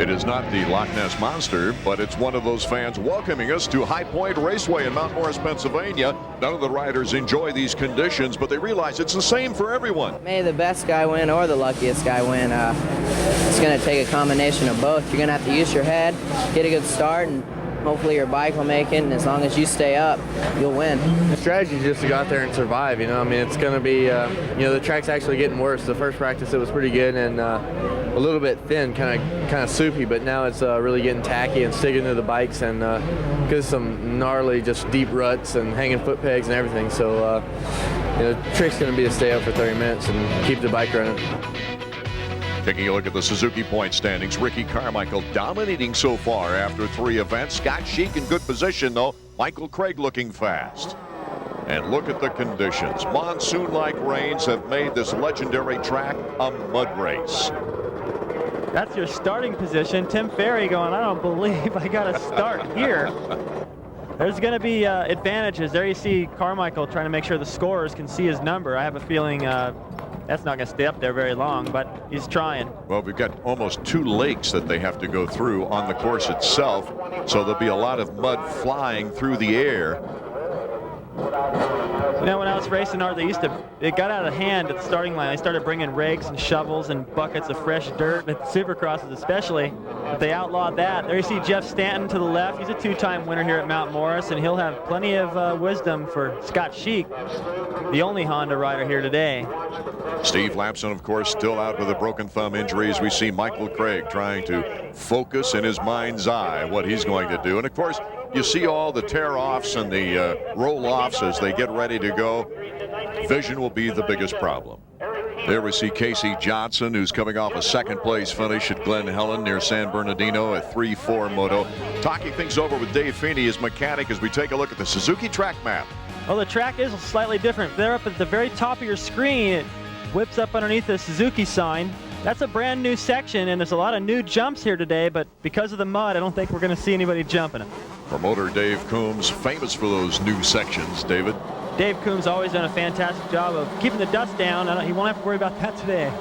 It is not the Loch Ness Monster, but it's one of those fans welcoming us to High Point Raceway in Mount Morris, Pennsylvania. None of the riders enjoy these conditions, but they realize it's the same for everyone. May the best guy win or the luckiest guy win. It's going to take a combination of both. You're going to have to use your head, get a good start, and hopefully your bike will make it, and as long as you stay up, you'll win. The strategy is just to go out there and survive, you know. I mean, it's going to be, the track's actually getting worse. The first practice, it was pretty good and a little bit thin, kind of soupy, but now it's really getting tacky and sticking to the bikes, and because some gnarly, just deep ruts and hanging foot pegs and everything. So, the trick's going to be to stay up for 30 minutes and keep the bike running. Taking a look at the Suzuki point standings, Ricky Carmichael dominating so far after 3 events. Scott SHEAK in good position, though. Michael Craig looking fast. And look at the conditions. Monsoon-like rains have made this legendary track a mud race. That's your starting position. Tim Ferry going, I don't believe I got to start here. There's going to be advantages. There you see Carmichael trying to make sure the scorers can see his number. I have a feeling that's not going to stay up there very long, but he's trying. Well, we've got almost 2 lakes that they have to go through on the course itself, so there'll be a lot of mud flying through the air. You know, when I was racing art, it got out of hand at the starting line. They started bringing rakes and shovels and buckets of fresh dirt, at Supercrosses especially. But they outlawed that. There you see Jeff Stanton to the left. He's a 2-time winner here at Mount Morris, and he'll have plenty of wisdom for Scott SHEAK, the only Honda rider here today. Steve Lapson, of course, still out with a broken thumb injury, as we see Michael Craig trying to focus in his mind's eye what he's going to do. And, of course, you see all the tear-offs and the roll-offs as they get ready to go. Vision will be the biggest problem. There we see Casey Johnson, who's coming off a 2nd-place finish at Glen Helen near San Bernardino at 3-4 Moto. Talking things over with Dave Feeney, his mechanic, as we take a look at the Suzuki track map. Well, the track is slightly different. There up at the very top of your screen, it whips up underneath the Suzuki sign. That's a brand new section, and there's a lot of new jumps here today, but because of the mud, I don't think we're going to see anybody jumping it. Promoter Dave Coombs, famous for those new sections, David. Dave Coombs always done a fantastic job of keeping the dust down. He won't have to worry about that today.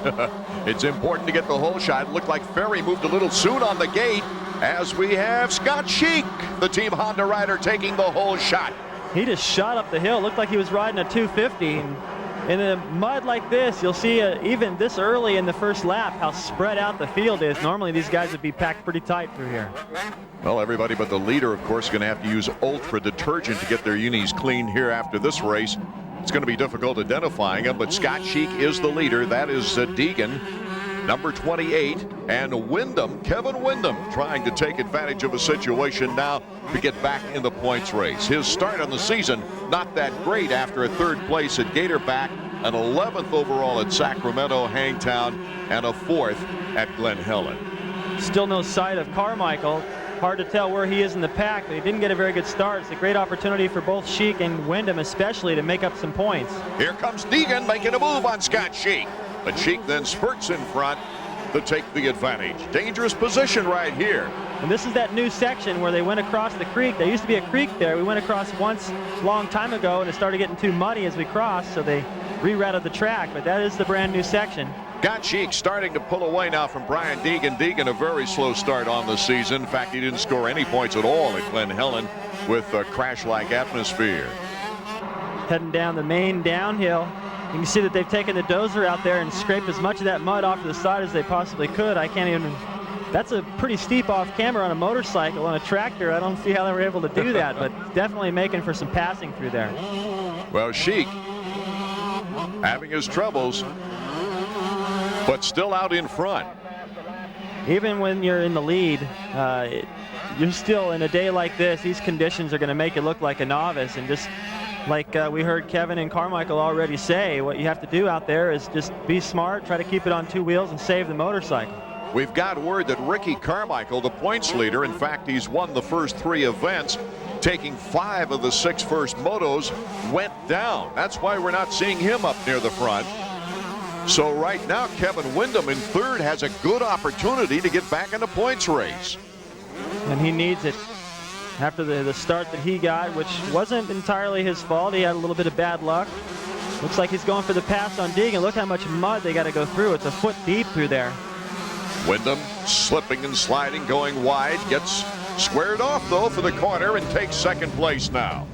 It's important to get the whole shot. It looked like Ferry moved a little soon on the gate, as we have Scott SHEAK, the Team Honda rider, taking the whole shot. He just shot up the hill. Looked like he was riding a 250. And in a mud like this, you'll see even this early in the first lap how spread out the field is. Normally these guys would be packed pretty tight through here. Well, everybody but the leader, of course, is going to have to use Ultra detergent to get their unis clean here after this race. It's going to be difficult identifying him, but Scott SHEAK is the leader. That is Deegan, number 28, and Wyndham, Kevin Wyndham, trying to take advantage of a situation now to get back in the points race. His start on the season, not that great after a 3rd place at Gatorback, an 11th overall at Sacramento, Hangtown, and a 4th at Glen Helen. Still no sight of Carmichael. Hard to tell where he is in the pack, but he didn't get a very good start. It's a great opportunity for both SHEAK and Wyndham especially to make up some points. Here comes Deegan making a move on Scott SHEAK. But SHEAK then spurts in front to take the advantage. Dangerous position right here. And this is that new section where they went across the creek. There used to be a creek there. We went across once a long time ago, and it started getting too muddy as we crossed, so they rerouted the track. But that is the brand new section. Scott SHEAK starting to pull away now from Brian Deegan. Deegan, a very slow start on the season. In fact, he didn't score any points at all at Glen Helen with a crash-like atmosphere. Heading down the main downhill. You can see that they've taken the dozer out there and scraped as much of that mud off to the side as they possibly could. I can't even, that's a pretty steep off camera on a motorcycle. On a tractor, I don't see how they were able to do that, but definitely making for some passing through there. Well, SHEAK having his troubles, but still out in front. Even when you're in the lead, you're still, in a day like this, these conditions are going to make you look like a novice. And just like we heard Kevin and Carmichael already say, what you have to do out there is just be smart, try to keep it on 2 wheels and save the motorcycle. We've got word that Ricky Carmichael, the points leader, in fact, he's won the first 3 events, taking 5 of the 6 first motos, went down. That's why we're not seeing him up near the front. So right now, Kevin Wyndham in 3rd has a good opportunity to get back in the points race. And he needs it. After the start that he got, which wasn't entirely his fault. He had a little bit of bad luck. Looks like he's going for the pass on Deegan. Look how much mud they got to go through. It's a foot deep through there. Wyndham slipping and sliding, going wide, gets squared off though for the corner and takes second place now.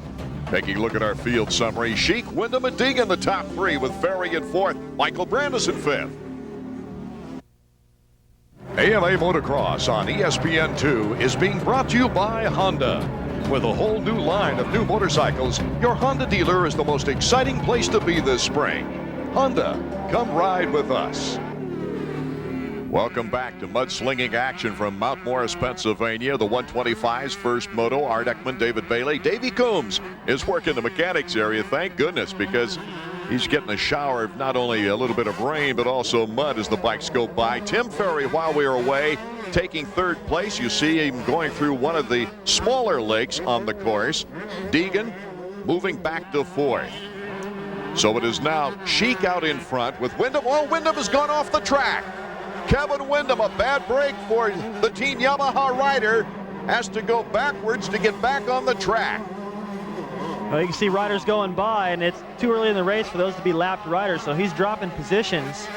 Taking a look at our field summary, SHEAK, Wyndham, and Deegan the top three, with Ferry in fourth, Michael Brandis in fifth. AMA Motocross on ESPN2 is being brought to you by Honda. With a whole new line of new motorcycles, your Honda dealer is the most exciting place to be this spring. Honda, come ride with us. Welcome back to mudslinging action from Mount Morris, Pennsylvania. The 125's first moto. Art Ekman, David Bailey. Davey Coombs is working the mechanics area, thank goodness, because he's getting a shower of not only a little bit of rain, but also mud as the bikes go by. Tim Ferry, while we are away, taking third place. You see him going through one of the smaller lakes on the course. Deegan moving back to fourth. So it is now SHEAK out in front with Wyndham. Oh, Wyndham has gone off the track. Kevin Wyndham, a bad break for the Team Yamaha rider, has to go backwards to get back on the track. Well, you can see riders going by, and it's too early in the race for those to be lapped riders, so he's dropping positions.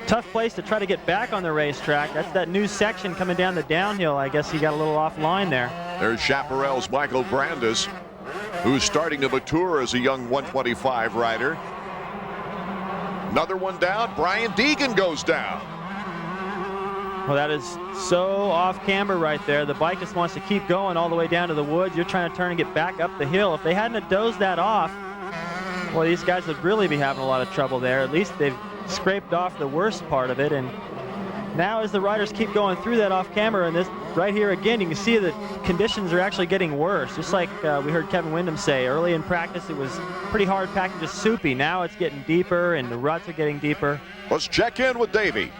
Tough place to try to get back on the racetrack. That's that new section coming down the downhill. I guess he got a little offline there. There's Chaparral's Michael Brandis, who's starting to mature as a young 125 rider. Another one down. Brian Deegan goes down. Well, that is so off camber right there. The bike just wants to keep going all the way down to the woods. You're trying to turn and get back up the hill. If they hadn't have dozed that off, well, these guys would really be having a lot of trouble there. At least they've scraped off the worst part of it. And now as the riders keep going through that off camera, and this right here again, you can see the conditions are actually getting worse. Just like we heard Kevin Wyndham say, early in practice it was pretty hard packed, just soupy. Now it's getting deeper and the ruts are getting deeper. Let's check in with Davey.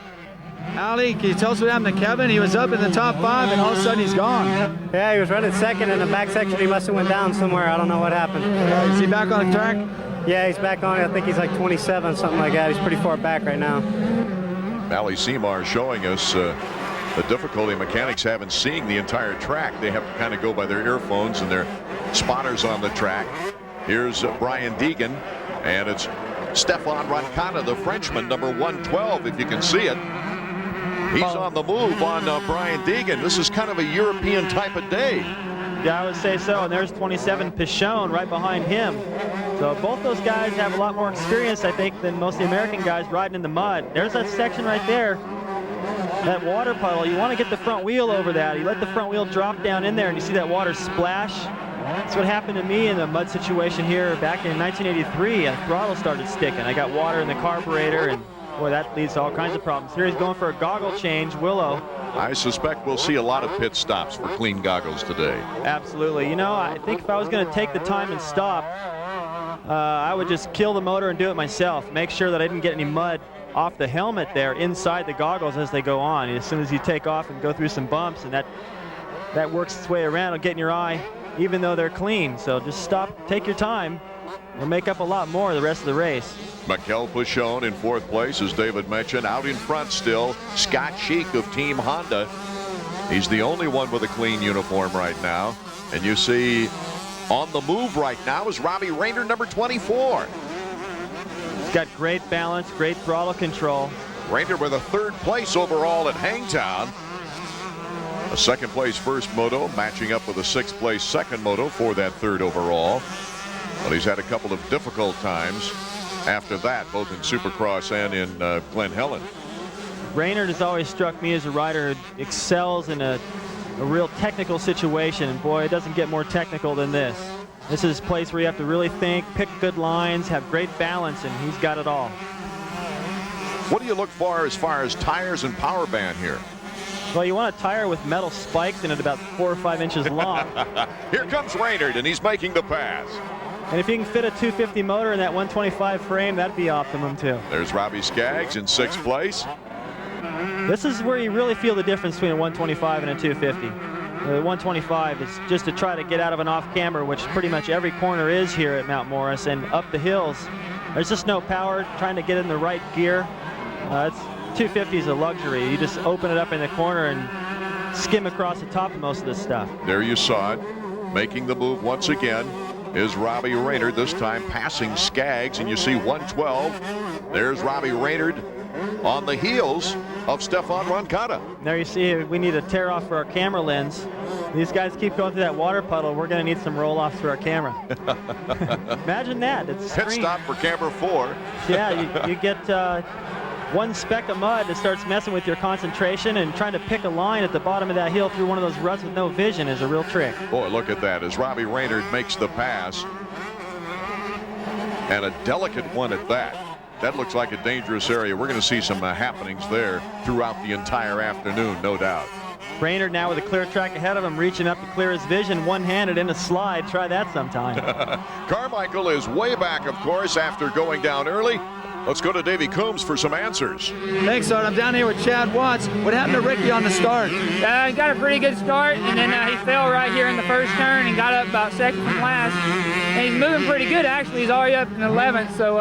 Allie, can you tell us what happened to Kevin? He was up in the top 5 and all of a sudden he's gone. Yeah, he was running second in the back section. He must have went down somewhere. I don't know what happened. Is he back on the track? Yeah, he's back on it. I think he's like 27, something like that. He's pretty far back right now. Mally Seymour showing us the difficulty mechanics have in seeing the entire track. They have to kind of go by their earphones and their spotters on the track. Here's Brian Deegan, and it's Stefan Roncada, the Frenchman, number 112, if you can see it. He's on the move on Brian Deegan. This is kind of a European type of day. Yeah, I would say so. And there's 27 Pichon right behind him. So both those guys have a lot more experience, I think, than most of the American guys riding in the mud. There's that section right there, that water puddle. You want to get the front wheel over that. You let the front wheel drop down in there, and you see that water splash. That's what happened to me in the mud situation here back in 1983. The throttle started sticking. I got water in the carburetor, and boy, that leads to all kinds of problems. Here he's going for a goggle change, Willow. I suspect we'll see a lot of pit stops for clean goggles today. Absolutely. You know, I think if I was going to take the time and stop, I would just kill the motor and do it myself. Make sure that I didn't get any mud off the helmet there inside the goggles as they go on. As soon as you take off and go through some bumps, and that works its way around, it'll get in your eye, even though they're clean. So just stop, take your time. We'll make up a lot more the rest of the race. Mikel Pichon in fourth place, as David mentioned. Out in front still, Scott SHEAK of Team Honda. He's the only one with a clean uniform right now. And you see on the move right now is Robbie Rayner, number 24. He's got great balance, great throttle control. Rayner with a third place overall at Hangtown. A second place first moto matching up with a sixth place second moto for that third overall. But he's had a couple of difficult times after that, both in Supercross and in Glen Helen. Rayner has always struck me as a rider who excels in a real technical situation, and boy, it doesn't get more technical than this. This is a place where you have to really think, pick good lines, have great balance, and he's got it all. What do you look for as far as tires and power band here? Well, you want a tire with metal spikes in it about 4 or 5 inches long. Here comes Rayner, and he's making the pass. And if you can fit a 250 motor in that 125 frame, that'd be optimum too. There's Robbie Skaggs in sixth place. This is where you really feel the difference between a 125 and a 250. The 125 is just to try to get out of an off-camber, which pretty much every corner is here at Mount Morris, and up the hills. There's just no power, trying to get in the right gear. 250 is a luxury. You just open it up in the corner and skim across the top of most of this stuff. There you saw it, making the move once again. is Robbie Raynard, this time passing Skaggs, and you see 112. There's Robbie Raynard on the heels of Stefan Roncada. There you see we need a tear off for our camera lens. These guys keep going through that water puddle. We're going to need some roll-offs for our camera. Imagine that. It's Pit stop for camera 4. Yeah, you get one speck of mud that starts messing with your concentration, and trying to pick a line at the bottom of that hill through one of those ruts with no vision is a real trick. Boy, look at that as Robbie Raynard makes the pass. And a delicate one at that. That looks like a dangerous area. We're going to see some happenings there throughout the entire afternoon, no doubt. Raynard now with a clear track ahead of him, reaching up to clear his vision, one-handed in a slide. Try that sometime. Carmichael is way back, of course, after going down early. Let's go to Davey Coombs for some answers. Thanks, Art. I'm down here with Chad Watts. What happened to Ricky on the start? He got a pretty good start, and then he fell right here in the first turn and got up about second from last. And he's moving pretty good, actually. He's already up in 11th, so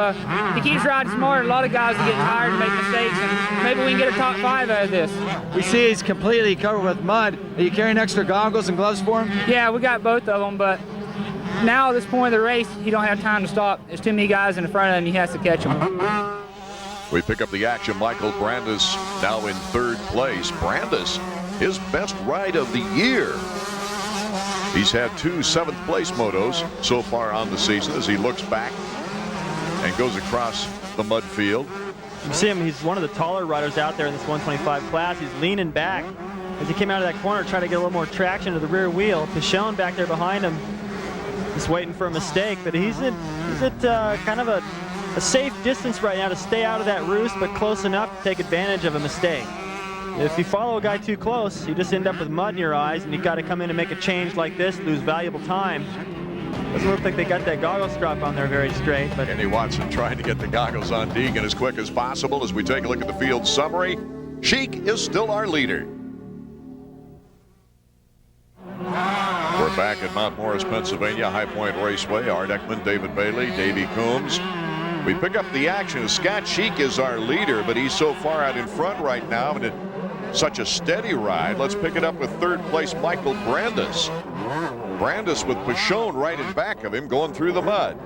he keeps riding smart. A lot of guys will get tired and make mistakes, and maybe we can get a top 5 out of this. We see he's completely covered with mud. Are you carrying extra goggles and gloves for him? Yeah, we got both of them, but now at this point of the race, he don't have time to stop. There's too many guys in the front of him. He has to catch them. We pick up the action. Michael Brandis now in 3rd place. Brandis, his best ride of the year. He's had 2 7th place motos so far on the season as he looks back and goes across the mud field. You see him, he's one of the taller riders out there in this 125 class. He's leaning back as he came out of that corner, trying to get a little more traction to the rear wheel. Pichon back there behind him, just waiting for a mistake, but he's at kind of a safe distance right now to stay out of that roost, but close enough to take advantage of a mistake. If you follow a guy too close, you just end up with mud in your eyes, and you've got to come in and make a change like this, lose valuable time. Doesn't look like they got that goggle strap on there very straight. But Kenny Watson trying to get the goggles on Deegan as quick as possible as we take a look at the field summary. SHEAK is still our leader. We're back at Mount Morris, Pennsylvania, High Point Raceway. Art Ekman, David Bailey, Davey Coombs. We pick up the action. Scott SHEAK is our leader, but he's so far out in front right now, and it's such a steady ride. Let's pick it up with 3rd place Michael Brandis. Brandis with Pichon right in back of him, going through the mud.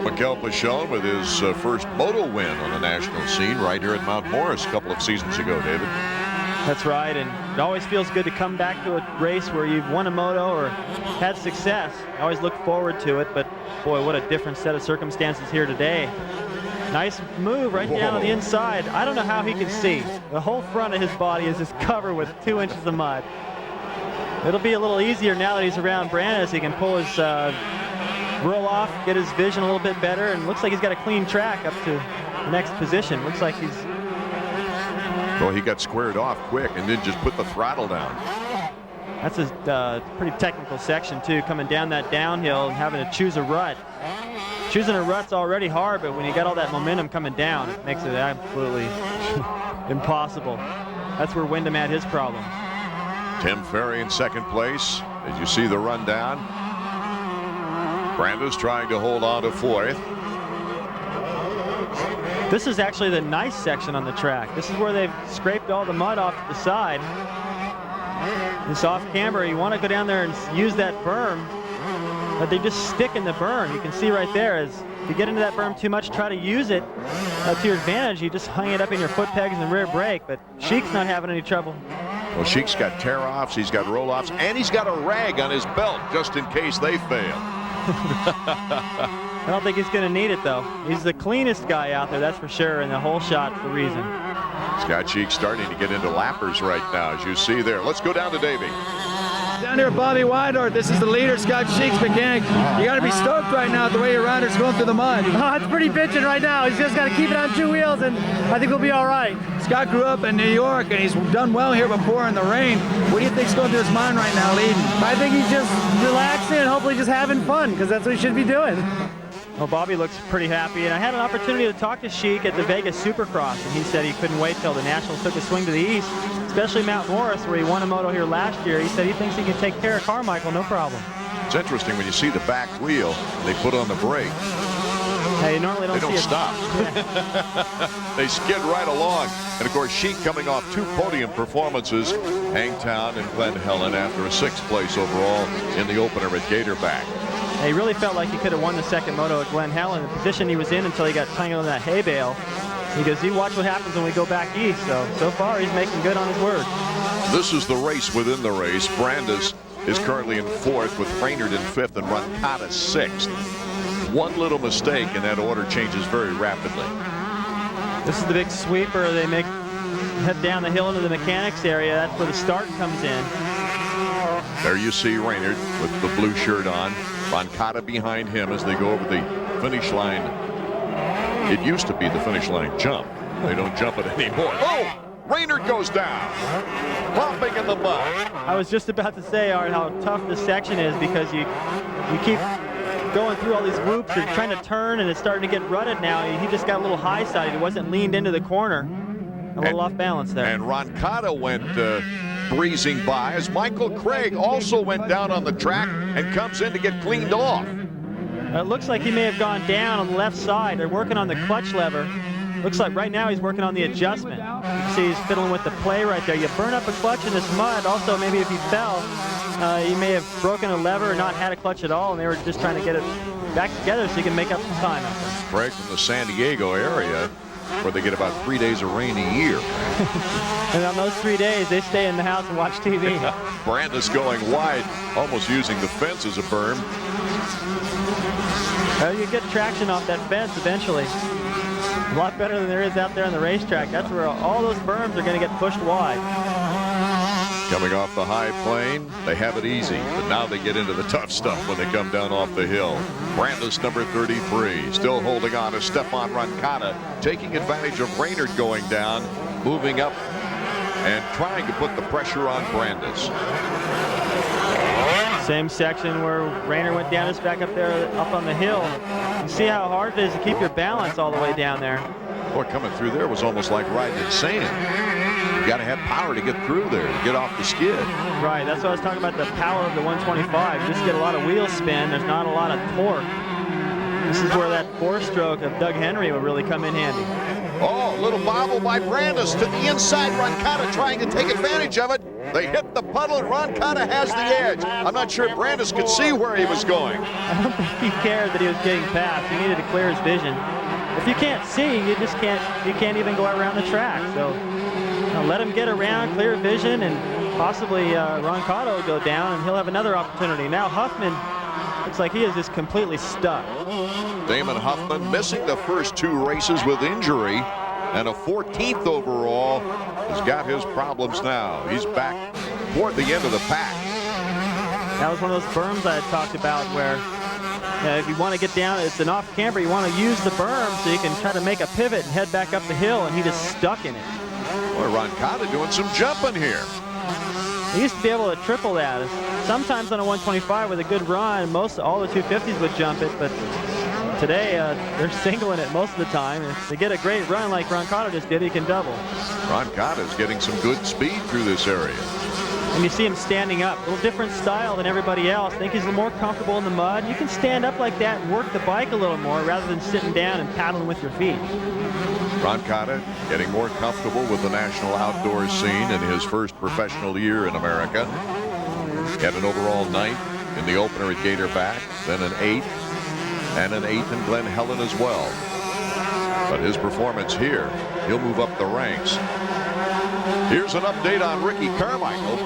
Mikel Pichon with his first moto win on the national scene right here at Mount Morris a couple of seasons ago, David. that's right, and it always feels good to come back to a race where you've won a moto or had success. I always look forward to it, but boy, what a different set of circumstances here today. Nice move right down on the inside. I don't know how he can see. The whole front of his body is just covered with 2 inches of mud. It'll be a little easier now that he's around Brandis. He can pull his roll off, get his vision a little bit better, and looks like he's got a clean track up to the next position. Looks like he's... Well, he got squared off quick and then just put the throttle down. That's a pretty technical section, too, coming down that downhill and having to choose a rut. Choosing a rut's already hard, but when you got all that momentum coming down, it makes it absolutely impossible. That's where Wyndham had his problem. Tim Ferry in 2nd place. As you see the rundown, Brandis trying to hold on to 4th. This is actually the nice section on the track. This is where they've scraped all the mud off to the side. This off camber, you want to go down there and use that berm, but they just stick in the berm. You can see right there, as if you get into that berm too much, try to use it to your advantage, you just hang it up in your foot pegs and rear brake, but SHEAK's not having any trouble. Well, SHEAK's got tear-offs, he's got roll-offs, and he's got a rag on his belt just in case they fail. I don't think he's going to need it, though. He's the cleanest guy out there, that's for sure, and the whole shot's the reason. Scott SHEAK starting to get into lappers right now, as you see there. Let's go down to Davey. Down here, Bobby Weidort. This is the leader, Scott SHEAK's mechanic. You got to be stoked right now at the way your rider's going through the mud. Oh, it's pretty bitching right now. He's just got to keep it on 2 wheels, and I think we'll be all right. Scott grew up in New York, and he's done well here before in the rain. What do you think's going through his mind right now, leading? I think he's just relaxing and hopefully just having fun, because that's what he should be doing. Well, Bobby looks pretty happy, and I had an opportunity to talk to SHEAK at the Vegas Supercross, and he said he couldn't wait till the Nationals took a swing to the east, especially Mount Morris, where he won a moto here last year. He said he thinks he can take care of Carmichael, no problem. It's interesting when you see the back wheel, they put on the brake. Hey, you normally don't They don't stop. They skid right along. And of course, SHEAK coming off 2 podium performances, Hangtown and Glen Helen, after a 6th place overall in the opener at Gatorback. He really felt like he could have won the second moto at Glen Helen, the position he was in until he got tangled in that hay bale. He goes, you watch what happens when we go back east. So far, he's making good on his word. This is the race within the race. Brandes is currently in 4th with Raynard in 5th and Roncada 6th. One little mistake and that order changes very rapidly. This is the big sweeper. They head down the hill into the mechanics area. That's where the start comes in. There you see Raynard with the blue shirt on. Roncada behind him as they go over the finish line. It used to be the finish line jump. They don't jump it anymore. Oh! Raynard goes down, plopping in the mud. I was just about to say, Art, how tough this section is because you keep going through all these whoops. You're trying to turn, and it's starting to get rutted now. He just got a little high-sided. He wasn't leaned into the corner. A little off balance there. And Roncada went breezing by as Michael Craig also went down on the track and comes in to get cleaned off. It looks like he may have gone down on the left side. They're working on the clutch lever. Looks like right now he's working on the adjustment. You can see he's fiddling with the play right there. You burn up a clutch in this mud. Also, maybe if he fell, he may have broken a lever or not had a clutch at all, and they were just trying to get it back together so he can make up some time out there. Craig from the San Diego area, where they get about 3 days of rain a year. And on those 3 days, they stay in the house and watch TV. Brandes going wide, almost using the fence as a berm. You get traction off that fence eventually. A lot better than there is out there on the racetrack. That's where all those berms are going to get pushed wide. Coming off the high plane, they have it easy, but now they get into the tough stuff when they come down off the hill. Brandes, number 33, still holding on to Stefan Roncada, taking advantage of Raynard going down, moving up and trying to put the pressure on Brandes. Same section where Raynard went down, it's back up there, up on the hill. You see how hard it is to keep your balance all the way down there. Boy, coming through there was almost like riding in sand. You got to have power to get through there, to get off the skid. Right, that's what I was talking about, the power of the 125. You just get a lot of wheel spin, there's not a lot of torque. This is where that 4-stroke of Doug Henry will really come in handy. Oh, little bobble by Brandes to the inside. Roncada trying to take advantage of it. They hit the puddle, and Roncada has the edge. I'm not sure Brandes could see where he was going. I don't think he cared that he was getting past. He needed to clear his vision. If you can't see, you can't even go around the track. So let him get around, clear vision, and possibly Roncada will go down, and he'll have another opportunity. Now Huffman looks like he is just completely stuck. Damon Huffman missing the first 2 races with injury, and a 14th overall has got his problems now. He's back toward the end of the pack. That was one of those berms I had talked about where if you want to get down, it's an off-camber, you want to use the berm so you can try to make a pivot and head back up the hill, and he just stuck in it. Boy, Roncada doing some jumping here. He used to be able to triple that. Sometimes on a 125 with a good run, all the 250s would jump it, but today they're singling it most of the time. If they get a great run like Roncada just did, he can double. Roncada's getting some good speed through this area. And you see him standing up, a little different style than everybody else. I think he's a little more comfortable in the mud. You can stand up like that and work the bike a little more rather than sitting down and paddling with your feet. Roncada getting more comfortable with the national outdoors scene in his first professional year in America. Got an overall 9th in the opener at Gatorback, then an 8th, and an 8th in Glen Helen as well. But his performance here, he'll move up the ranks. Here's an update on Ricky Carmichael,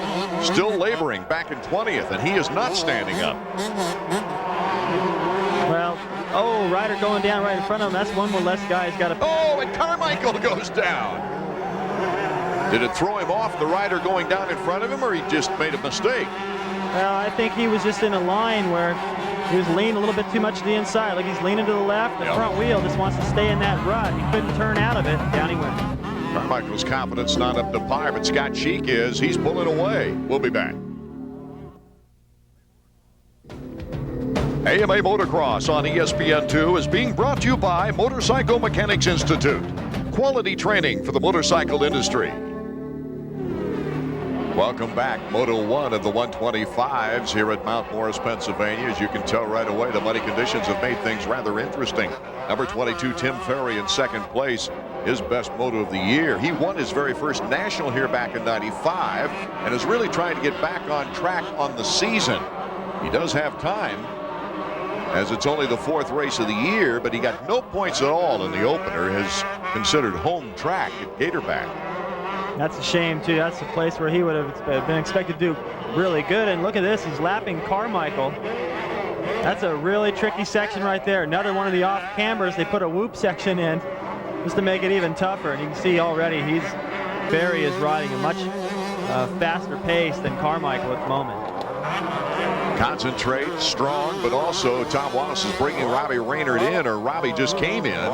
still laboring back in 20th, and he is not standing up. Well, oh, Ryder going down right in front of him. That's one more less guy has got to... Oh, and Carmichael goes down. Did it throw him off, the rider going down in front of him, or he just made a mistake? Well, I think he was just in a line where he was leaning a little bit too much to the inside. Like he's leaning to the left. The front wheel just wants to stay in that rut. He couldn't turn out of it. Down he went. Carmichael's confidence not up to par, but Scott SHEAK is. He's pulling away. We'll be back. AMA Motocross on ESPN2 is being brought to you by Motorcycle Mechanics Institute. Quality training for the motorcycle industry. Welcome back. Moto 1 of the 125s here at Mount Morris, Pennsylvania. As you can tell right away, the muddy conditions have made things rather interesting. Number 22, Tim Ferry in second place. His best moto of the year. He won his very first national here back in '95 and is really trying to get back on track on the season. He does have time. as it's only the 4th race of the year, but he got no points at all in the opener. His considered home track at Gatorback. That's a shame, too. That's the place where he would have been expected to do really good. And look at this. He's lapping Carmichael. That's a really tricky section right there. Another one of the off cambers. They put a whoop section in just to make it even tougher. And you can see already Barry is riding a much faster pace than Carmichael at the moment. Concentrate, strong, but also Tom Wallace is bringing Robbie Raynard in, or Robbie just came in.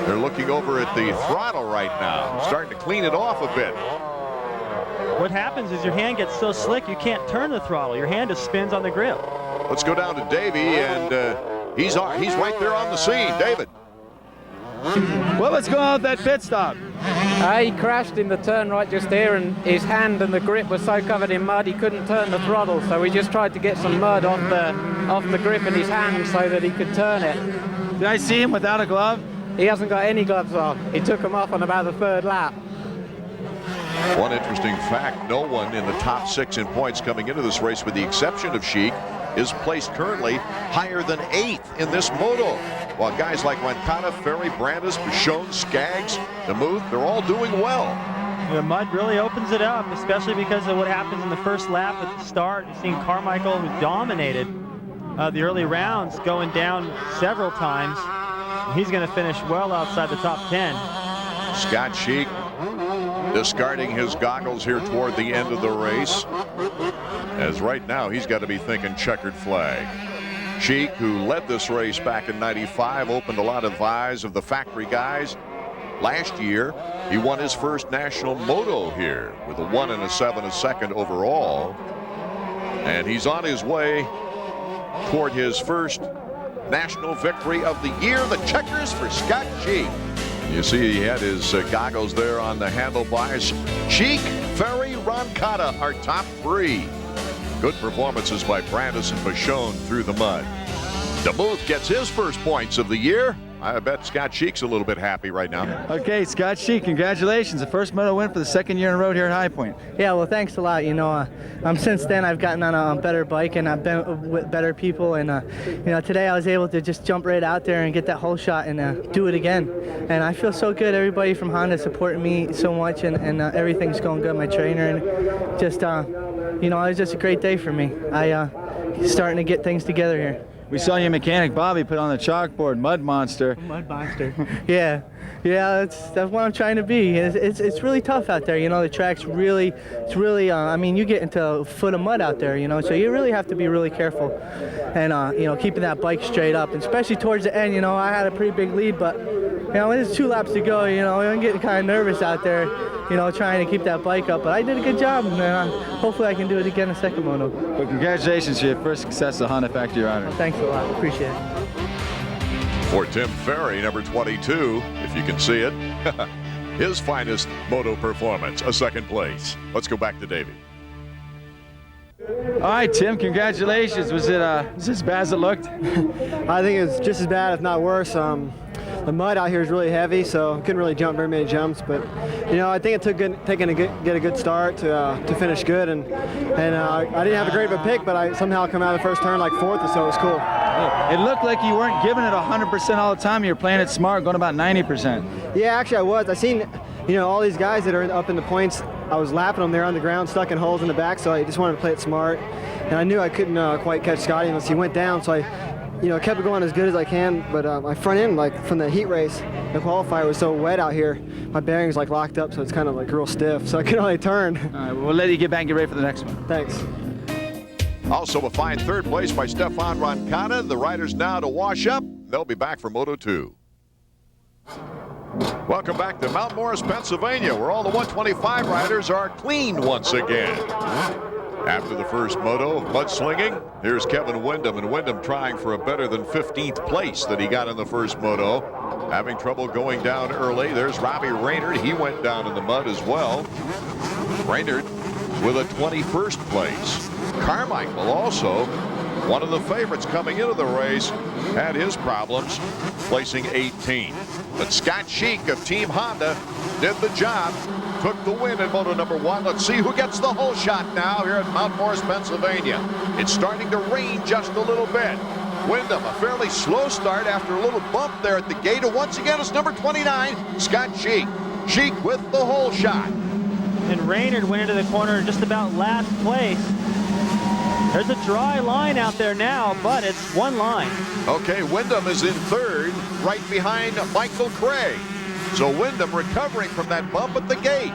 They're looking over at the throttle right now, starting to clean it off a bit. What happens is your hand gets so slick you can't turn the throttle. Your hand just spins on the grip. Let's go down to Davey, and he's right there on the scene. David. What was going on with that pit stop? He crashed in the turn right just there, and his hand and the grip were so covered in mud he couldn't turn the throttle, so we just tried to get some mud off the grip in his hand so that he could turn it. Did I see him without a glove? He hasn't got any gloves on. He took them off on about the 3rd lap. One interesting fact, no one in the top 6 in points coming into this race, with the exception of SHEAK, is placed currently higher than 8th in this moto. While guys like Roncada, Ferry, Brandis, Bichon, Skaggs, DeMuth, they're all doing well. The mud really opens it up, especially because of what happens in the first lap at the start. You've seen Carmichael, who dominated the early rounds, going down several times. He's going to finish well outside the top 10. Scott SHEAK discarding his goggles here toward the end of the race, as right now he's got to be thinking checkered flag. SHEAK, who led this race back in '95, opened a lot of eyes of the factory guys. Last year, he won his first national moto here with a 1 and a 7 a second overall. And he's on his way toward his first national victory of the year. The checkers for Scott SHEAK. You see he had his goggles there on the handlebars. SHEAK, Ferry, Roncada are top 3. Good performances by Brandis and Bichon through the mud. DeMuth gets his first points of the year. I bet Scott SHEAK's a little bit happy right now. Okay, Scott SHEAK, congratulations. The first moto win for the 2nd year in a row here at High Point. Yeah, well, thanks a lot. You know, since then I've gotten on a better bike, and I've been with better people. And you know, today I was able to just jump right out there and get that whole shot and do it again. And I feel so good. Everybody from Honda supporting me so much, and everything's going good. My trainer, and just you know, it was just a great day for me. Starting to get things together here. We saw your mechanic Bobby put on the chalkboard, Mud Monster. Mud Monster. Yeah, that's what I'm trying to be. It's really tough out there. You know, the track's really, I mean, you get into a foot of mud out there. You know, so you really have to be really careful, and you know, keeping that bike straight up, and especially towards the end. You know, I had a pretty big lead, but you know, there's 2 laps to go. You know, I'm getting kind of nervous out there. You know, trying to keep that bike up, but I did a good job, and hopefully I can do it again in the 2nd moto. Well, congratulations to your first success at Honda Factory Honor. Thanks a lot, appreciate it. For Tim Ferry, number 22, if you can see it, his finest moto performance, a 2nd place. Let's go back to Davey. All right, Tim, congratulations. Was it as bad as it looked? I think it was just as bad, if not worse. The mud out here is really heavy, so couldn't really jump very many jumps. But you know, I think it took get a good start to finish good, and I didn't have a great of a pick, but I somehow come out of the first turn like 4th, so it was cool. It looked like you weren't giving it 100% all the time. You were playing it smart, going about 90%. Yeah, actually I was. I seen, you know, all these guys that are up in the points. I was lapping them there on the ground, stuck in holes in the back, so I just wanted to play it smart. And I knew I couldn't quite catch Scotty unless he went down, so I, you know, kept it going as good as I can. But my front end, like from the heat race, the qualifier was so wet out here, my bearings like locked up, so it's kind of like real stiff, so I couldn't really turn. All right, well, we'll let you get back and get ready for the next one. Thanks. Also a fine 3rd place by Stefan Roncada. The riders now to wash up. They'll be back for Moto 2. Welcome back to Mount Morris, Pennsylvania, where all the 125 riders are clean once again. After the first moto mudslinging, here's Kevin Windham, and Windham trying for a better than 15th place that he got in the first moto. Having trouble going down early. There's Robbie Raynard. He went down in the mud as well. Raynard with a 21st place. Carmichael, also one of the favorites coming into the race, had his problems, placing 18th. But Scott SHEAK of Team Honda did the job, took the win in moto number 1. Let's see who gets the whole shot now here at Mount Morris, Pennsylvania. It's starting to rain just a little bit. Wyndham, a fairly slow start after a little bump there at the gate. And once again, it's number 29, Scott SHEAK. SHEAK with the hole shot. And Raynard went into the corner in just about last place. There's a dry line out there now, but it's one line. Okay, Wyndham is in third, right behind Michael Craig. So Wyndham recovering from that bump at the gate.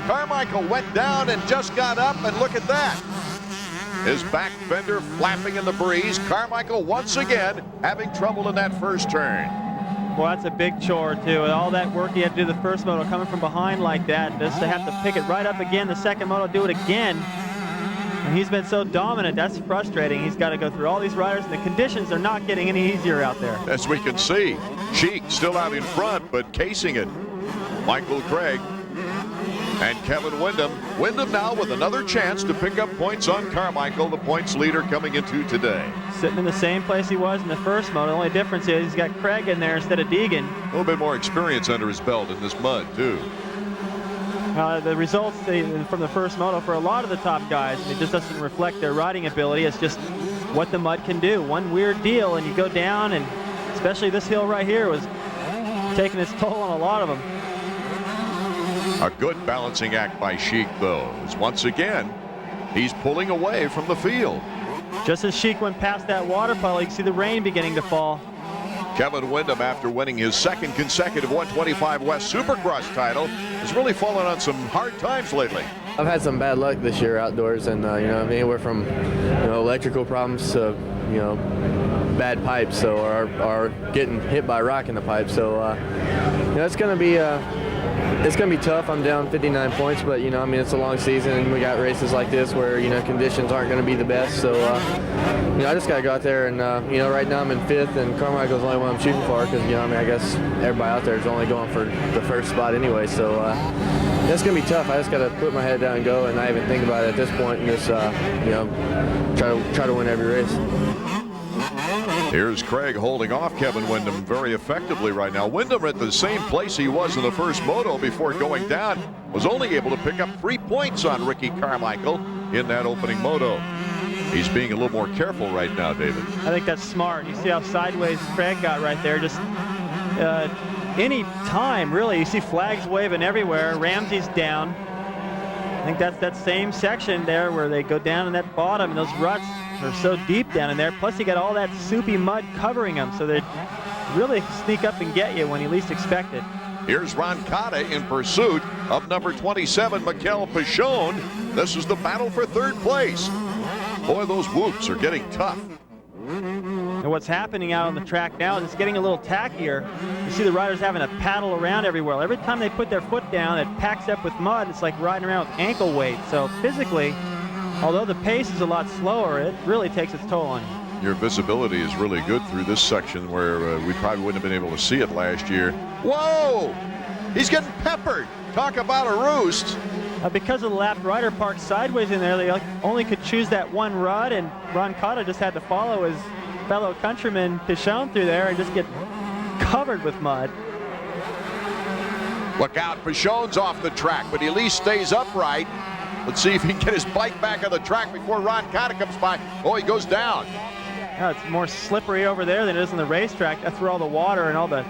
Carmichael went down and just got up, and look at that. His back fender flapping in the breeze. Carmichael once again having trouble in that first turn. Well, that's a big chore, too. And all that work he had to do the first moto, coming from behind like that, just to have to pick it right up again, the second moto, do it again. And he's been so dominant, that's frustrating. He's got to go through all these riders, and the conditions are not getting any easier out there. As we can see, SHEAK still out in front, but casing it. Michael Craig and Kevin Wyndham. Wyndham now with another chance to pick up points on Carmichael, the points leader coming into today. Sitting in the same place he was in the first moto. The only difference is he's got Craig in there instead of Deegan. A little bit more experience under his belt in this mud, too. The results from the first moto for a lot of the top guys, it just doesn't reflect their riding ability. It's just what the mud can do. One weird deal, and you go down, and especially this hill right here was taking its toll on a lot of them. A good balancing act by SHEAK, though, as once again, he's pulling away from the field. Just as SHEAK went past that water puddle, you can see the rain beginning to fall. Kevin Wyndham, after winning his second consecutive 125 West Supercross title, has really fallen on some hard times lately. I've had some bad luck this year outdoors, and anywhere from electrical problems to bad pipes, so or getting hit by a rock in the pipe. So it's going to be tough. I'm down 59 points, but it's a long season, and we got races like this where conditions aren't going to be the best. So I just got to go out there, and right now I'm in 5th, and Carmichael's the only one I'm shooting for because I guess everybody out there is only going for the first spot anyway. So it's going to be tough. I just got to put my head down and go, and not even think about it at this point, and just try to win every race. Here's Craig holding off Kevin Wyndham very effectively right now. Wyndham at the same place he was in the first moto before going down, was only able to pick up 3 points on Ricky Carmichael in that opening moto. He's being a little more careful right now, David. I think that's smart. You see how sideways Craig got right there. Just any time, really. You see flags waving everywhere. Ramsey's down. I think that's that same section there where they go down in that bottom, and those ruts are so deep down in there. Plus, you got all that soupy mud covering them, so they really sneak up and get you when you least expect it. Here's Ron Cotta in pursuit of number 27, Mikel Pichon. This is the battle for third place. Boy, those whoops are getting tough. And what's happening out on the track now is it's getting a little tackier. You see the riders having to paddle around everywhere. Every time they put their foot down, it packs up with mud. It's like riding around with ankle weight. So physically, although the pace is a lot slower, it really takes its toll on you. Your visibility is really good through this section where we probably wouldn't have been able to see it last year. Whoa! He's getting peppered. Talk about a roost. Because of the lapped rider parked sideways in there, they only could choose that one rut, and Ron Cotta just had to follow his fellow countryman Pichon through there and just get covered with mud. Look out, Pichon's off the track, but he at least stays upright. Let's see if he can get his bike back on the track before Ron Cotta comes by. Oh, he goes down. Yeah, it's more slippery over there than it is on the racetrack. That's where all the water and all the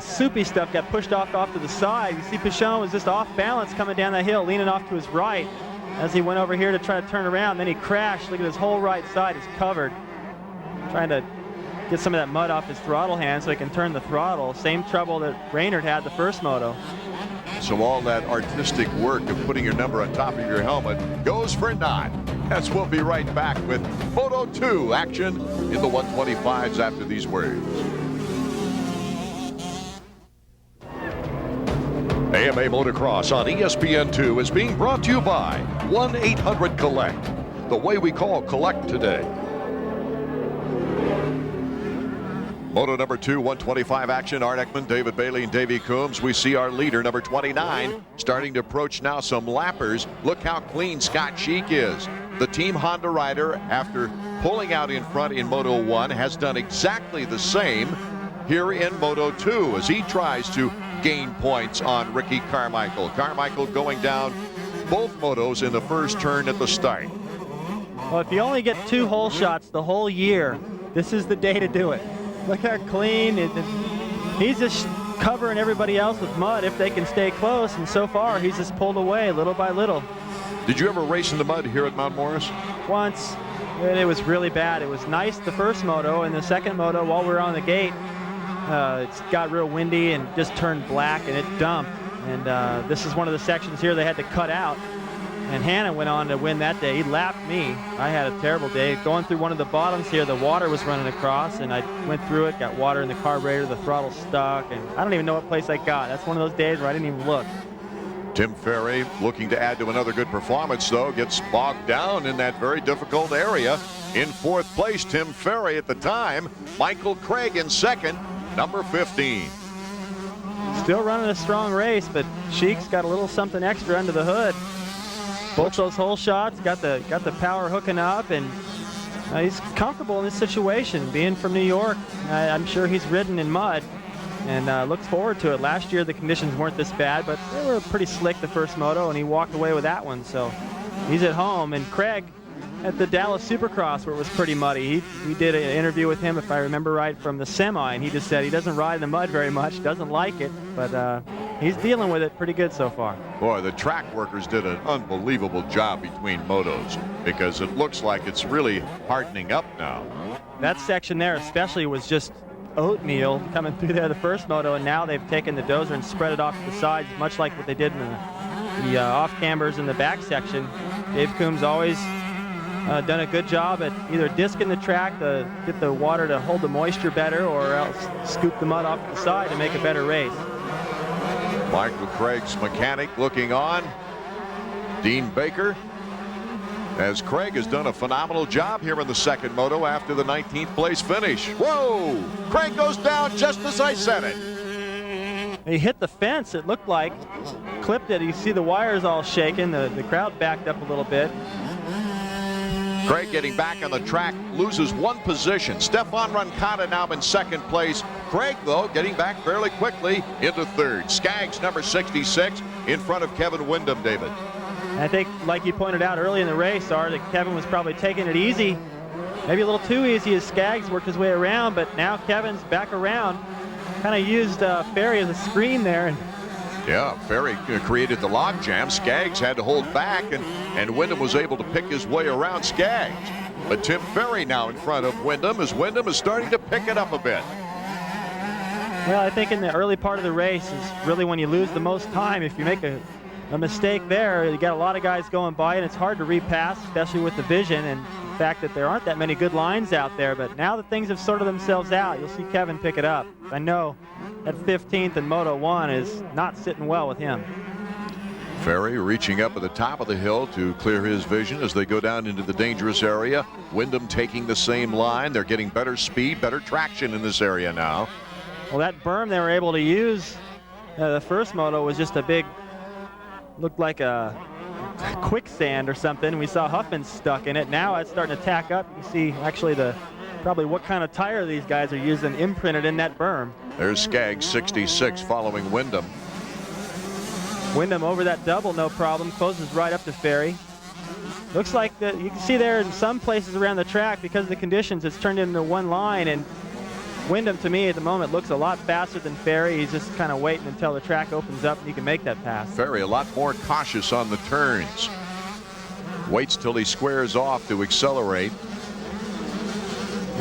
soupy stuff got pushed off to the side. You see Pichon was just off balance coming down that hill, leaning off to his right as he went over here to try to turn around. Then he crashed. Look at his whole right side is covered. Trying to get some of that mud off his throttle hand so he can turn the throttle. Same trouble that Raynard had the first moto. So all that artistic work of putting your number on top of your helmet goes for naught. As we'll be right back with Moto 2 action in the 125s after these words. AMA Motocross on ESPN2 is being brought to you by 1-800-COLLECT, the way we call collect today. Moto number 2, 125 action. Art Ekman, David Bailey, and Davey Coombs. We see our leader, number 29, starting to approach now some lappers. Look how clean Scott SHEAK is. The Team Honda rider, after pulling out in front in Moto 1, has done exactly the same here in Moto 2 as he tries to gain points on Ricky Carmichael. Carmichael going down both motos in the first turn at the start. Well, if you only get 2 hole shots the whole year, this is the day to do it. Look how clean. He's just covering everybody else with mud if they can stay close, and so far he's just pulled away little by little. Did you ever race in the mud here at Mount Morris? Once, and it was really bad. It was nice the first moto, and the second moto, while we were on the gate, it got real windy and just turned black, and it dumped. And this is one of the sections here they had to cut out. And Hannah went on to win that day. He lapped me. I had a terrible day. Going through one of the bottoms here, the water was running across, and I went through it, got water in the carburetor, the throttle stuck, and I don't even know what place I got. That's one of those days where I didn't even look. Tim Ferry looking to add to another good performance, though, gets bogged down in that very difficult area. In fourth place, Tim Ferry at the time. Michael Craig in second, number 15. Still running a strong race, but SHEAK's got a little something extra under the hood. Both those hole shots got the power hooking up, and he's comfortable in this situation. Being from New York, I'm sure he's ridden in mud and looks forward to it. Last year the conditions weren't this bad, but they were pretty slick the first moto, and he walked away with that one. So he's at home. And Craig at the Dallas Supercross, where it was pretty muddy, we did an interview with him, if I remember right, from the semi, and he just said he doesn't ride in the mud very much, doesn't like it, but he's dealing with it pretty good so far. Boy, the track workers did an unbelievable job between motos, because it looks like it's really hardening up now. That section there especially was just oatmeal coming through there the first moto, and now they've taken the dozer and spread it off to the sides, much like what they did in the off cambers in the back section. Dave Coombs always done a good job at either disking the track to get the water to hold the moisture better, or else scoop the mud off the side to make a better race. Michael Craig's mechanic looking on. Dean Baker, as Craig has done a phenomenal job here in the second moto after the 19th place finish. Whoa! Craig goes down just as I said it. He hit the fence, it looked like. Clipped it. You see the wires all shaking. The crowd backed up a little bit. Craig getting back on the track, loses one position. Stefan Roncada now in second place. Craig, though, getting back fairly quickly into third. Skaggs, number 66, in front of Kevin Windham, David. I think, like you pointed out early in the race, Art, that Kevin was probably taking it easy. Maybe a little too easy as Skaggs worked his way around, but now Kevin's back around. Kind of used Ferry as a screen there. Yeah, Ferry created the log jam. Skaggs had to hold back, and Windham was able to pick his way around Skaggs. But Tim Ferry now in front of Windham, as Windham is starting to pick it up a bit. Well, I think in the early part of the race is really when you lose the most time. If you make a mistake there, you got a lot of guys going by, and it's hard to repass, especially with the vision and the fact that there aren't that many good lines out there. But now that things have sorted themselves out, you'll see Kevin pick it up. I know that 15th in Moto 1 is not sitting well with him. Ferry reaching up at the top of the hill to clear his vision as they go down into the dangerous area. Windham taking the same line. They're getting better speed, better traction in this area now. Well, that berm they were able to use the first moto was just a big, looked like a quicksand or something. We saw Huffman stuck in it. Now it's starting to tack up. You see actually probably what kind of tire these guys are using imprinted in that berm. There's Skaggs 66 following Windham. Windham over that double, no problem. Closes right up to Ferry. Looks like you can see there in some places around the track, because of the conditions, it's turned into one line, and Windham to me at the moment looks a lot faster than Ferry. He's just kind of waiting until the track opens up and he can make that pass. Ferry a lot more cautious on the turns. Waits till he squares off to accelerate.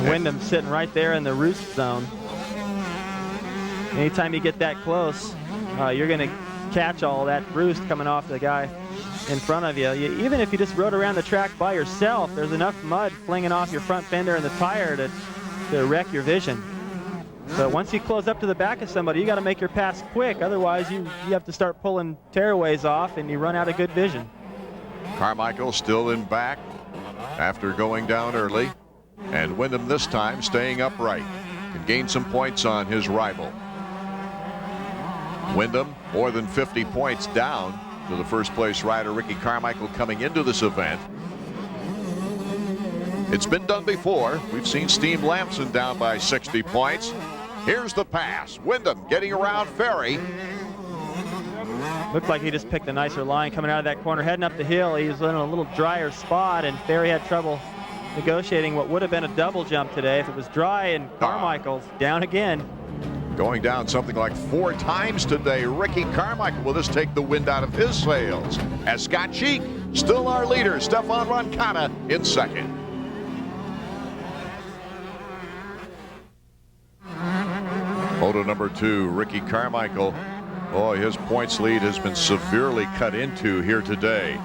Windham sitting right there in the roost zone. Anytime you get that close, you're going to catch all that roost coming off the guy in front of you. Even if you just rode around the track by yourself, there's enough mud flinging off your front fender and the tire to wreck your vision. So once you close up to the back of somebody, you got to make your pass quick. Otherwise, you have to start pulling tearaways off and you run out of good vision. Carmichael still in back after going down early. And Windham this time staying upright. Can gain some points on his rival. Windham more than 50 points down to the first place rider Ricky Carmichael coming into this event. It's been done before. We've seen Steve Lamson down by 60 points. Here's the pass. Windham getting around Ferry. Looked like he just picked a nicer line coming out of that corner. Heading up the hill, he was in a little drier spot, and Ferry had trouble negotiating what would have been a double jump today if it was dry, and Carmichael's down again. Going down something like 4 times today. Ricky Carmichael will just take the wind out of his sails, as Scott Sheak, still our leader, Stefan Roncada in second. Moto number 2, Ricky Carmichael. Oh, his points lead has been severely cut into here today.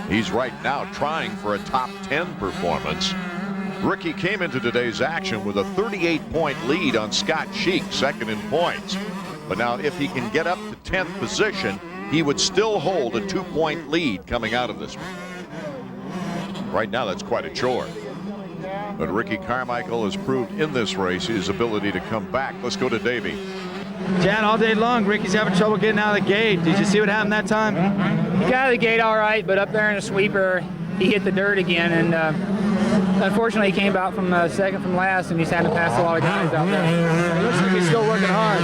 He's right now trying for a top 10 performance. Ricky came into today's action with a 38-point lead on Scott Sheak, second in points. But now if he can get up to 10th position, he would still hold a 2-point lead coming out of this one. Right now, that's quite a chore. But Ricky Carmichael has proved in this race his ability to come back. Let's go to Davey. Jan, all day long, Ricky's having trouble getting out of the gate. Did you see what happened that time? He got out of the gate all right, but up there in the sweeper, he hit the dirt again, and unfortunately he came out from second from last, and he's had to pass a lot of guys out there. It looks like he's still working hard.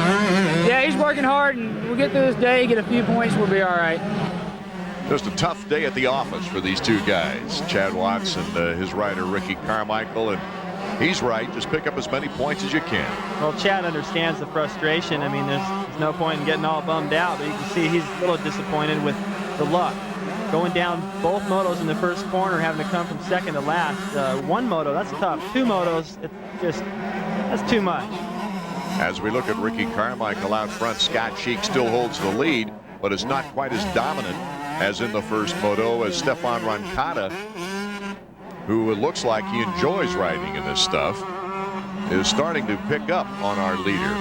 Yeah, he's working hard, and we'll get through this day, get a few points, we'll be all right. Just a tough day at the office for these two guys, Chad Watts and his rider Ricky Carmichael, and he's right, just pick up as many points as you can. Well, Chad understands the frustration. I mean, there's no point in getting all bummed out, but you can see he's a little disappointed with the luck. Going down both motos in the first corner, having to come from second to last. One moto, that's tough. 2 motos, that's too much. As we look at Ricky Carmichael out front, Scott Sheak still holds the lead, but is not quite as dominant as in the first moto, as Stefan Roncada, who it looks like he enjoys riding in this stuff, is starting to pick up on our leader.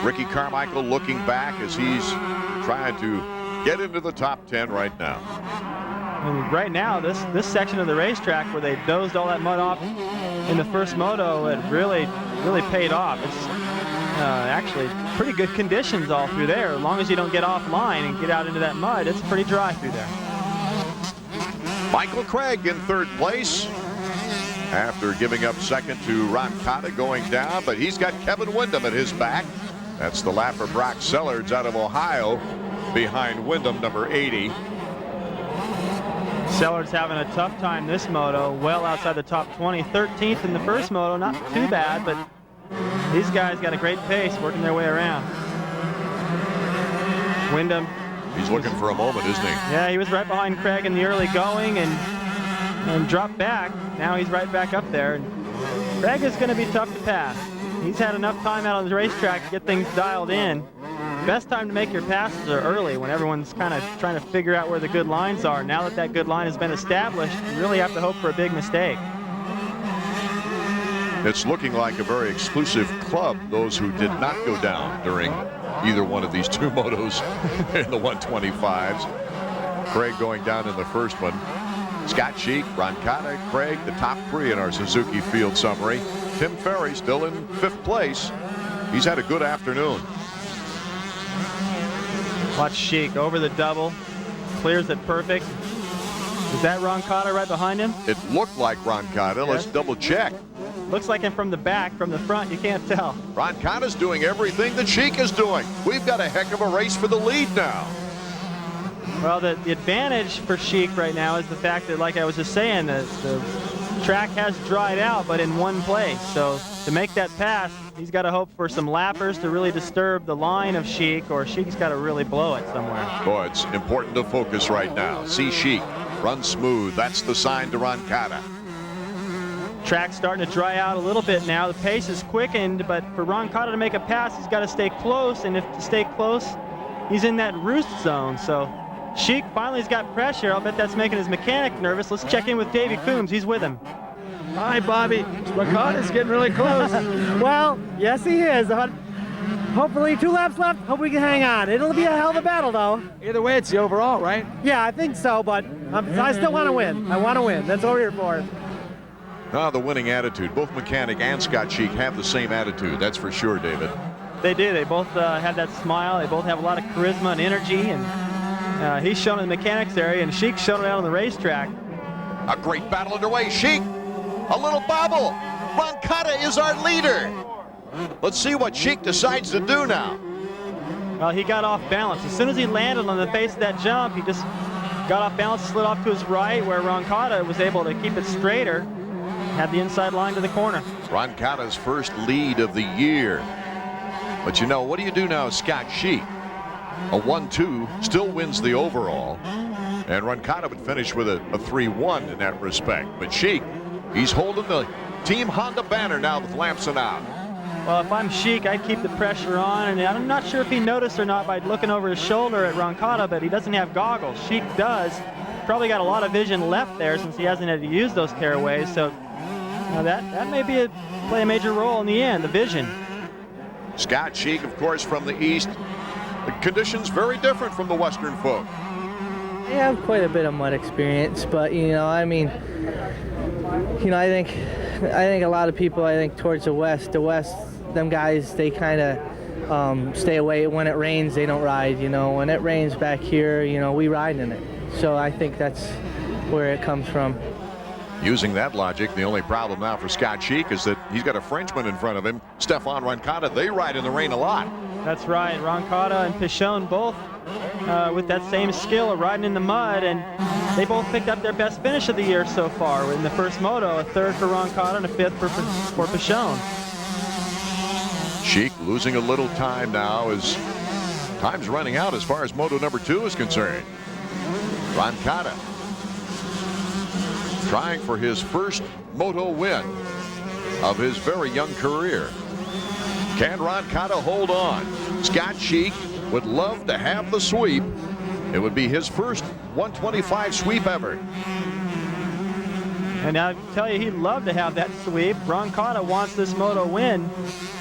Ricky Carmichael looking back as he's trying to get into the top 10 right now. And right now, this section of the racetrack where they dozed all that mud off in the first moto, it really paid off. It's actually pretty good conditions all through there. As long as you don't get offline and get out into that mud, it's pretty dry through there. Michael Craig in third place after giving up second to Roncada going down, but he's got Kevin Windham at his back. That's the lapper Brock Sellards out of Ohio behind Windham, number 80. Sellards having a tough time this moto, well outside the top 20. 13th in the first moto, not too bad, but these guys got a great pace working their way around. Windham. He's looking for a moment, isn't he? Yeah, he was right behind Craig in the early going and dropped back. Now he's right back up there. And Craig is going to be tough to pass. He's had enough time out on the racetrack to get things dialed in. Best time to make your passes are early, when everyone's kind of trying to figure out where the good lines are. Now that that good line has been established, you really have to hope for a big mistake. It's looking like a very exclusive club, those who did not go down during either one of these 2 motos in the 125s. Craig going down in the first one. Scott Sheak, Roncada, Craig, the top 3 in our Suzuki field summary. Tim Ferry still in 5th place. He's had a good afternoon. Watch Sheak over the double, clears it perfect. Is that Roncada right behind him? It looked like Roncada. Let's double check. Looks like him from the back. From the front, you can't tell. Roncada's doing everything that Sheak is doing. We've got a heck of a race for the lead now. Well, the advantage for Sheak right now is the fact that, like I was just saying, the track has dried out, but in one place. So to make that pass, he's got to hope for some lappers to really disturb the line of Sheak, or Sheak's got to really blow it somewhere. Boy, it's important to focus right now. See Sheak run smooth. That's the sign to Roncada. Track's starting to dry out a little bit now. The pace is quickened, but for Roncada to make a pass, he's got to stay close, and if to stay close, he's in that roost zone. So Sheak finally's got pressure. I'll bet that's making his mechanic nervous. Let's check in with Davey Coombs. He's with him. Hi, Bobby. Roncada's getting really close. Well, yes, he is. Hopefully 2 laps left. Hope we can hang on. It'll be a hell of a battle, though. Either way, it's the overall, right? Yeah, I think so, but I still want to win. I want to win. That's what we're here for. The winning attitude. Both Mechanic and Scott Sheak have the same attitude. That's for sure, David. They do. They both have that smile. They both have a lot of charisma and energy, and he's shown in the mechanics area, and Sheik's shown it out on the racetrack. A great battle underway. Sheak, a little bobble. Roncada is our leader. Let's see what Sheak decides to do now. Well, he got off balance. As soon as he landed on the face of that jump, he just got off balance, slid off to his right, where Roncada was able to keep it straighter. had the inside line to the corner. Roncada's first lead of the year. But you know, what do you do now, Scott SHEAK? A 1-2 still wins the overall. And Roncada would finish with a 3-1 in that respect. But SHEAK, he's holding the Team Honda banner now with Lamson out. Well, if I'm SHEAK, I'd keep the pressure on, and I'm not sure if he noticed or not by looking over his shoulder at Roncada, but he doesn't have goggles. SHEAK does. Probably got a lot of vision left there since he hasn't had to use those tearaways, so that may play a major role in the end, the vision. Scott SHEAK, of course, from the east. The conditions very different from the western folk. I have quite a bit of mud experience, but I mean, I think a lot of people, towards the west, them guys, they kind of stay away. When it rains, they don't ride. When it rains back here, we ride in it. So I think that's where it comes from. Using that logic, the only problem now for Scott SHEAK is that he's got a Frenchman in front of him, Stefan Roncada. They ride in the rain a lot. That's right. Roncada and Pichon both with that same skill of riding in the mud, and they both picked up their best finish of the year so far in the first moto. A third for Roncada and a fifth for Pichon. SHEAK losing a little time now as time's running out as far as moto number 2 is concerned. Roncada trying for his first moto win of his very young career. Can Roncada hold on? Scott SHEAK would love to have the sweep. It would be his first 125 sweep ever. And I tell you, he'd love to have that sweep. Roncada wants this moto win.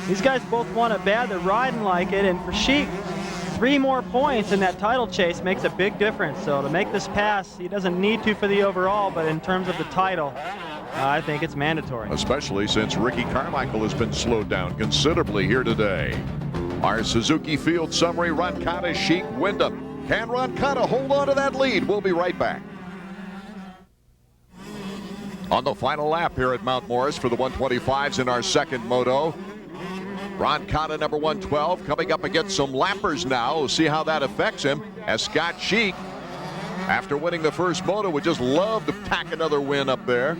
These guys both want it bad. They're riding like it. And for SHEAK, 3 more points in that title chase makes a big difference. So to make this pass, he doesn't need to for the overall, but in terms of the title, I think it's mandatory. Especially since Ricky Carmichael has been slowed down considerably here today. Our Suzuki Field summary: Roncada, SHEAK, Wyndham. Can Roncada hold on to that lead? We'll be right back. On the final lap here at Mount Morris for the 125s in our second moto. Roncada, number 112, coming up against some lappers now. We'll see how that affects him, as Scott SHEAK, after winning the first moto, would just love to pack another win up there.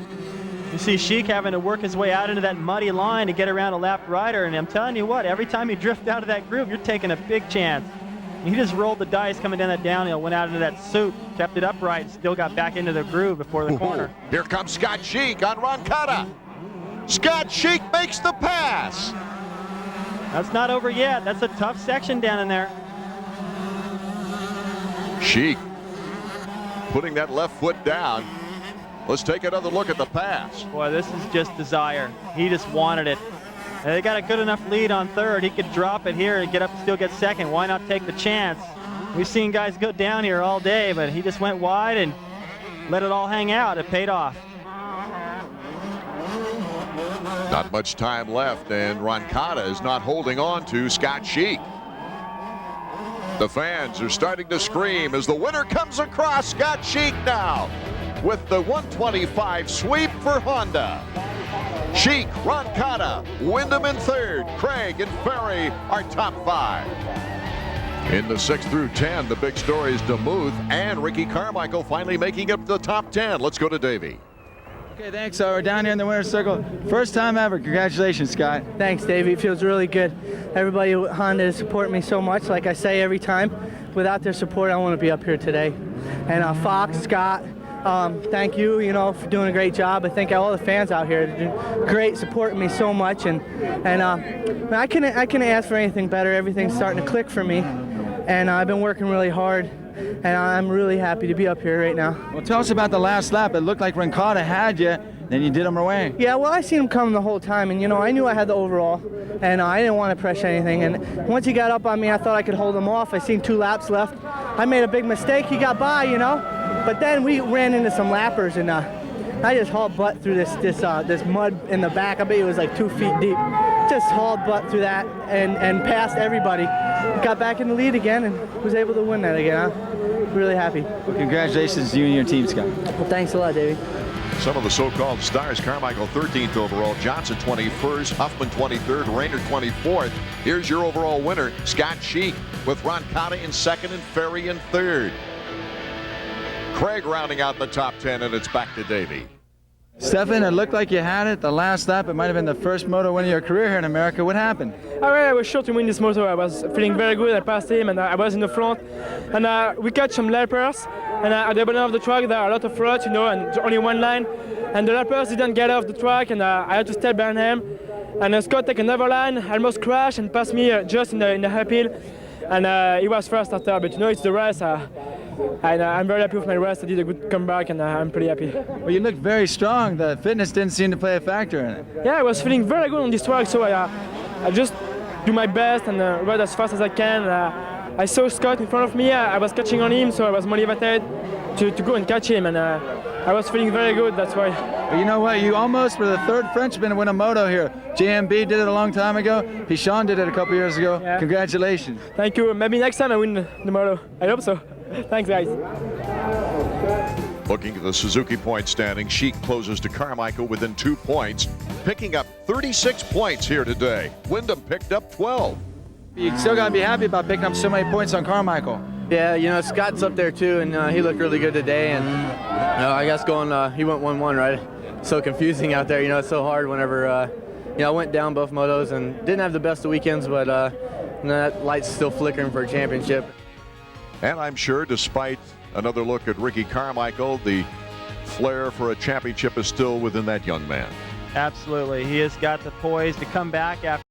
You see SHEAK having to work his way out into that muddy line to get around a lapped rider, and I'm telling you what, every time you drift out of that groove, you're taking a big chance. He just rolled the dice coming down that downhill, went out into that soup, kept it upright, and still got back into the groove before the corner. Here comes Scott SHEAK on Roncada. Scott SHEAK makes the pass. That's not over yet. That's a tough section down in there. SHEAK putting that left foot down. Let's take another look at the pass. Boy, this is just desire. He just wanted it. And they got a good enough lead on third. He could drop it here and get up, still get second. Why not take the chance? We've seen guys go down here all day, but he just went wide and let it all hang out. It paid off. Not much time left, and Roncada is not holding on to Scott SHEAK. The fans are starting to scream as the winner comes across. Scott SHEAK now with the 125 sweep for Honda. SHEAK, Roncada, Wyndham in third, Craig and Ferry are top 5. In the 6 through 10, the big story is DeMuth and Ricky Carmichael finally making it to the top 10. Let's go to Davey. Okay, thanks. So we're down here in the winner's circle. First time ever. Congratulations, Scott. Thanks, Davey. It feels really good. Everybody at Honda has supported me so much. Like I say every time, without their support, I wouldn't be up here today. And Fox, Scott, thank you, for doing a great job. I thank all the fans out here. They're doing great, supporting me so much. And I couldn't ask for anything better. Everything's starting to click for me. And I've been working really hard. And I'm really happy to be up here right now. Well, tell us about the last lap. It looked like Roncada had you, then you did him away. Yeah, well, I seen him coming the whole time, and I knew I had the overall, and I didn't want to pressure anything. And once he got up on me, I thought I could hold him off. I seen 2 laps left. I made a big mistake. He got by, but then we ran into some lappers, and I just hauled butt through this mud in the back. I bet it was like 2 feet deep. Just hauled butt through that and passed everybody. Got back in the lead again and was able to win that again. I'm really happy. Well, congratulations to you and your team, Scott. Well, thanks a lot, Davey. Some of the so-called stars: Carmichael 13th overall, Johnson 21st, Huffman 23rd, Rayner 24th. Here's your overall winner, Scott SHEAK, with Roncada in second and Ferry in third. Craig rounding out the top 10, and it's back to Davey. Stefan, it looked like you had it the last lap. It might have been the first moto win of your career here in America. What happened? I was sure to win this moto. I was feeling very good. I passed him and I was in the front. And we catch some lappers. And at the bottom of the track, there are a lot of ruts, you know, and there's only one line. And the lappers didn't get off the track, and I had to step behind him. And Scott took another line, almost crashed and passed me just in the uphill. And he was first after, but you know, it's the race. I'm very happy with my race. I did a good comeback, and I'm pretty happy. Well, you looked very strong. The fitness didn't seem to play a factor in it. Yeah, I was feeling very good on this track, so I just do my best and ride as fast as I can. I saw Scott in front of me. I was catching on him, so I was motivated to go and catch him, and I was feeling very good. That's why. Well, you know what? You almost were the third Frenchman to win a moto here. JMB did it a long time ago. Pichon did it a couple years ago. Yeah. Congratulations. Thank you. Maybe next time I win the moto. I hope so. Thanks, guys. Looking at the Suzuki point standing, SHEAK closes to Carmichael within 2 points, picking up 36 points here today. Wyndham picked up 12. You still got to be happy about picking up so many points on Carmichael. Yeah, you know, Scott's up there too, and he looked really good today. And I guess he went 1-1, right? So confusing out there. You know, it's so hard whenever I went down both motos and didn't have the best of weekends, but that light's still flickering for a championship. And I'm sure, despite another look at Ricky Carmichael, the flair for a championship is still within that young man. Absolutely. He has got the poise to come back after